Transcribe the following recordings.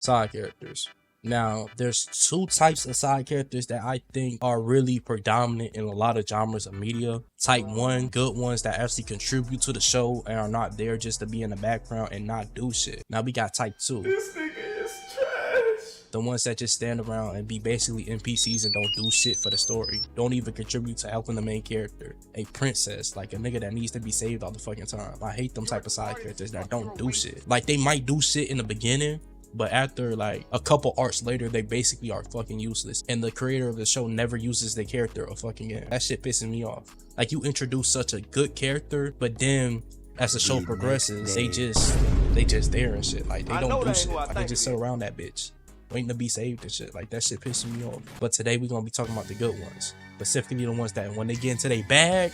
Side characters. Now, there's two types of side characters that I think are really predominant in a lot of genres of media. Type 1, good ones that actually contribute to the show and are not there just to be in the background and not do shit. Now we got type 2. This nigga is trash. The ones that just stand around and be basically NPCs and don't do shit for the story. Don't even contribute to helping the main character. A princess, like a nigga that needs to be saved all the fucking time. I hate them type of side characters that don't do shit. Like they might do shit in the beginning, but after like a couple arcs later, they basically are fucking useless. And the creator of the show never uses the character or fucking game. That shit pisses me off. Like you introduce such a good character, but then as the show progresses, they just there and shit. Like they don't do shit. Like they just sit around that bitch, waiting to be saved and shit. Like that shit pissing me off. But today we're gonna be talking about the good ones. Specifically the ones that when they get into their bag,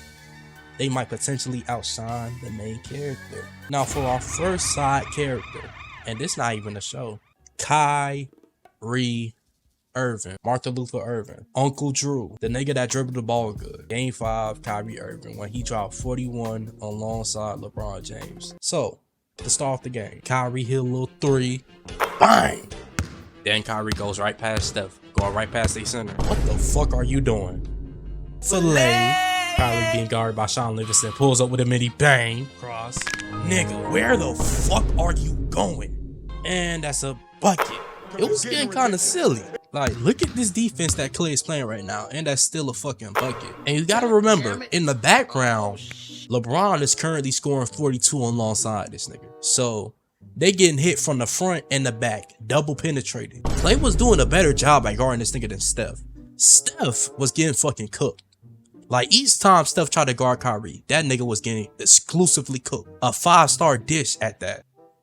they might potentially outshine the main character. Now for our first side character, and this not even a show, Kyrie Irving, Martha Luther Irving, Uncle Drew, the nigga that dribbled the ball good. Game 5, Kyrie Irving, when he dropped 41 alongside LeBron James. So, to start off the game, Kyrie hit a little 3, bang! Then Kyrie goes right past Steph, going right past the center. What the fuck are you doing? Filet. Kyrie being guarded by Sean Livingston, pulls up with a mini bang, cross. Nigga, where the fuck are you going? And that's a bucket. It was getting kind of silly. Like, look at this defense that Clay is playing right now, and that's still a fucking bucket. And you gotta remember, in the background, LeBron is currently scoring 42 alongside this nigga. So, they getting hit from the front and the back, double penetrating. Clay was doing a better job at guarding this nigga than Steph. Steph was getting fucking cooked. Like, each time Steph tried to guard Kyrie, that nigga was getting exclusively cooked. A 5-star dish at that.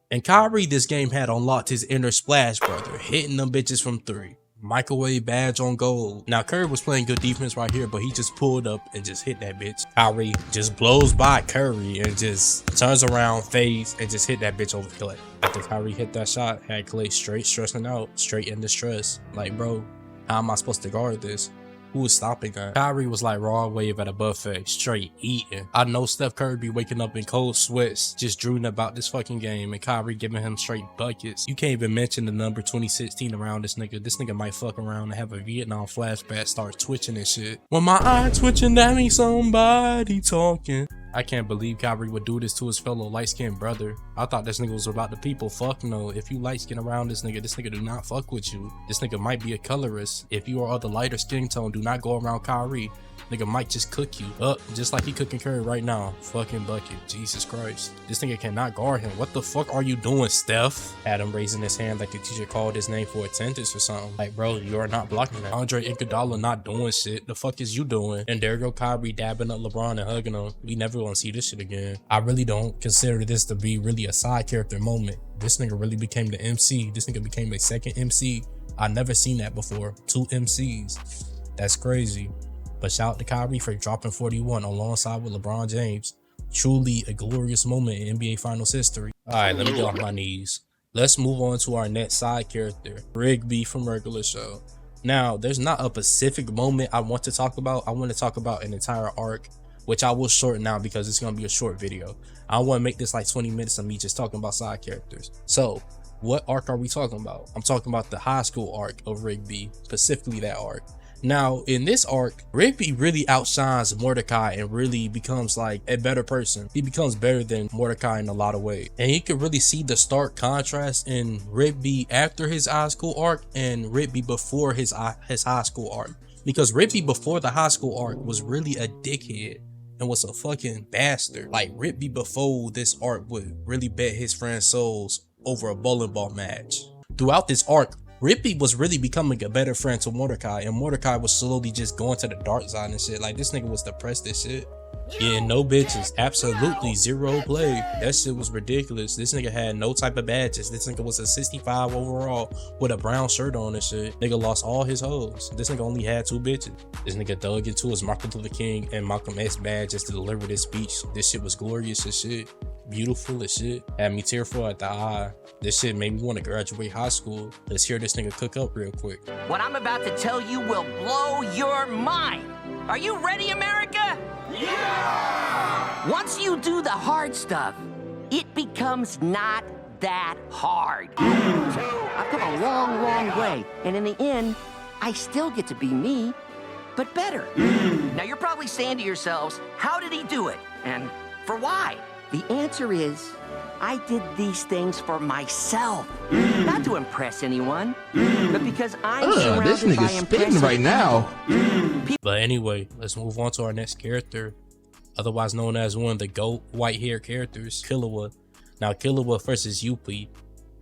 And Kyrie this game had unlocked his inner splash brother, hitting them bitches from 3. Microwave badge on gold. Now Curry was playing good defense right here, but he just pulled up and just hit that bitch. Kyrie just blows by Curry and just turns around, fades, and just hit that bitch over Clay. After Kyrie hit that shot, had Clay straight stressing out, straight in distress. Like, bro, how am I supposed to guard this? Who was stopping that? Kyrie was like raw wave at a buffet, straight eating. I know Steph Curry be waking up in cold sweats, just drooling about this fucking game, and Kyrie giving him straight buckets. You can't even mention the number 2016 around this nigga. This nigga might fuck around and have a Vietnam flashback, start twitching and shit. When my eye twitching, that means somebody talking. I can't believe Kyrie would do this to his fellow light-skinned brother. I thought this nigga was about the people. Fuck no. If you light-skinned around this nigga do not fuck with you. This nigga might be a colorist. If you are of the lighter skin tone, do not go around Kyrie. Nigga might just cook you up, just like he cooking Curry right now. Fucking bucket. Jesus Christ. This nigga cannot guard him. What the fuck are you doing, Steph? Had him raising his hand like the teacher called his name for attendance or something. Like, bro, you are not blocking that. Andre Iguodala not doing shit. The fuck is you doing? And there go Kyrie dabbing up LeBron and hugging him. We never gonna see this shit again. I really don't consider this to be really a side character moment. This nigga really became the MC. This nigga became a second MC. I never seen that before. 2 MCs. That's crazy. But shout out to Kyrie for dropping 41 alongside with LeBron James. Truly a glorious moment in NBA Finals history. Alright, let me get off my knees. Let's move on to our next side character, Rigby from Regular Show. Now, there's not a specific moment I want to talk about. I want to talk about an entire arc, which I will shorten now because it's going to be a short video. I want to make this like 20 minutes of me just talking about side characters. So, what arc are we talking about? I'm talking about the high school arc of Rigby, specifically that arc. Now, in this arc, Rigby really outshines Mordecai and really becomes like a better person. He becomes better than Mordecai in a lot of ways. And you can really see the stark contrast in Rigby after his high school arc and Rigby before his high school arc. Because Rigby before the high school arc was really a dickhead and was a fucking bastard. Like, Rigby before this arc would really bet his friend's souls over a bowling ball match. Throughout this arc, Rigby was really becoming a better friend to Mordecai, and Mordecai was slowly just going to the dark side and shit. Like, this nigga was depressed as shit. Yeah, no bitches, absolutely zero play. That shit was ridiculous. This nigga had no type of badges. This nigga was a 65 overall with a brown shirt on and shit. Nigga lost all his hoes. This nigga only had 2 bitches. This nigga dug into his Martin Luther King and Malcolm X badges to deliver this speech. This shit was glorious as shit. Beautiful as shit. Had me tearful at the eye. This shit made me want to graduate high school. Let's hear this nigga cook up real quick. What I'm about to tell you will blow your mind. Are you ready, America? Yeah! Once you do the hard stuff, it becomes not that hard. I've come a long, long way, and in the end, I still get to be me, but better. Now you're probably saying to yourselves, how did he do it? And for why? The answer is, I did these things for myself. Not to impress anyone, but because I'm surrounded this nigga's by spitting impressive right now. But anyway, let's move on to our next character, otherwise known as one of the GOAT white-haired characters, Killua. Now, Killua versus Yupi,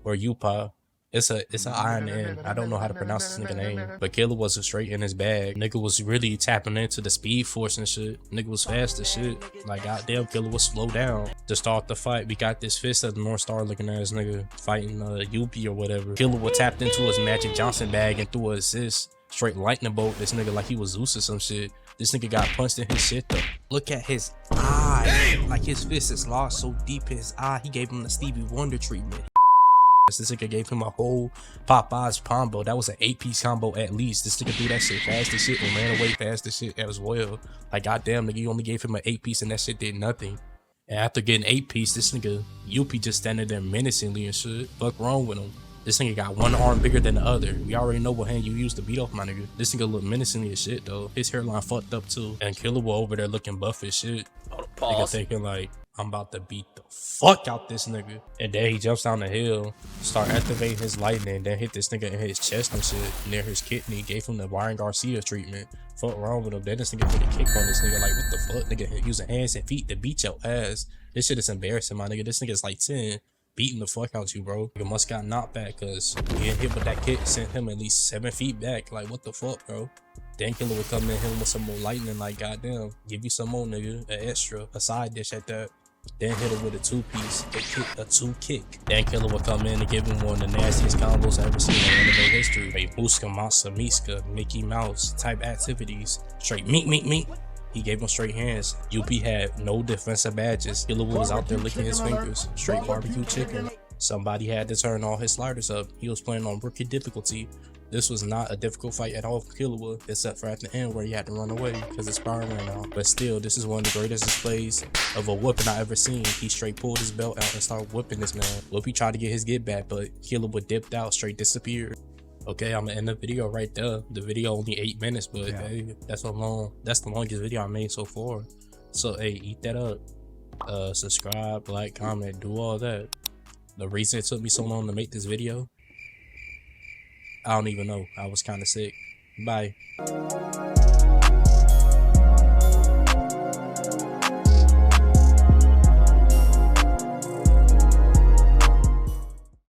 or Yupa. It's an I and N. I don't know how to pronounce this nigga name. But Killua was straight in his bag. Nigga was really tapping into the speed force and shit. Nigga was fast as shit. Like, goddamn, Killua was slow down. To start the fight, we got this fist of the North Star looking ass nigga fighting Yupi or whatever. Killua tapped into his Magic Johnson bag and threw an assist. Straight lightning bolt this nigga like he was Zeus or some shit. This nigga got punched in his shit though. Look at his eye. Damn. Like his fist is lost so deep in his eye. He gave him the Stevie Wonder treatment. This nigga gave him a whole Popeyes combo. That was an 8-piece combo at least. This nigga threw that shit fast as shit and ran away fast as shit as well. Like goddamn nigga, you only gave him an 8-piece and that shit did nothing. And after getting 8-piece, this nigga Yupi just standing there menacingly and shit. Fuck wrong with him? This nigga got one arm bigger than the other. We already know what hand you used to beat off my nigga. This nigga look menacingly as shit though. His hairline fucked up too. And Killua over there looking buff as shit. Nigga thinking like, I'm about to beat the fuck out this nigga. And then he jumps down the hill, start activating his lightning, then hit this nigga in his chest and shit, near his kidney, gave him the Ryan Garcia treatment. Fuck wrong with him. Then this nigga put a kick on this nigga, like what the fuck? Nigga using hands and feet to beat your ass. This shit is embarrassing, my nigga. This nigga's like 10. Beating the fuck out you, bro. Nigga must got knocked back because getting hit with that kick sent him at least 7 feet back. Like, what the fuck, bro? Then Killua would come in him with some more lightning, like, goddamn, give you some more, nigga. An extra, a side dish at that. Then hit him with a 2-piece, a 2-kick. Then Killua would come in and give him one of the nastiest combos I've ever seen in anime history. Like, Muska, Masa, Miska, Mickey Mouse type activities. Straight meat. He gave him straight hands. Yupi had no defensive badges. Killua was out there licking his fingers. Straight barbecue chicken. Somebody had to turn all his sliders up. He was playing on rookie difficulty. This was not a difficult fight at all for Killua, except for at the end where he had to run away because his power ran out. But still, this is one of the greatest displays of a whooping I ever seen. He straight pulled his belt out and started whipping this man. Yupi tried to get his get back, but Killua dipped out, straight disappeared. Okay, I'm gonna end the video right there. The video only 8 minutes, but hey, that's the longest video I made so far. So hey, eat that up. Subscribe, like, comment, do all that. The reason it took me so long to make this video, I don't even know. I was kind of sick. Bye.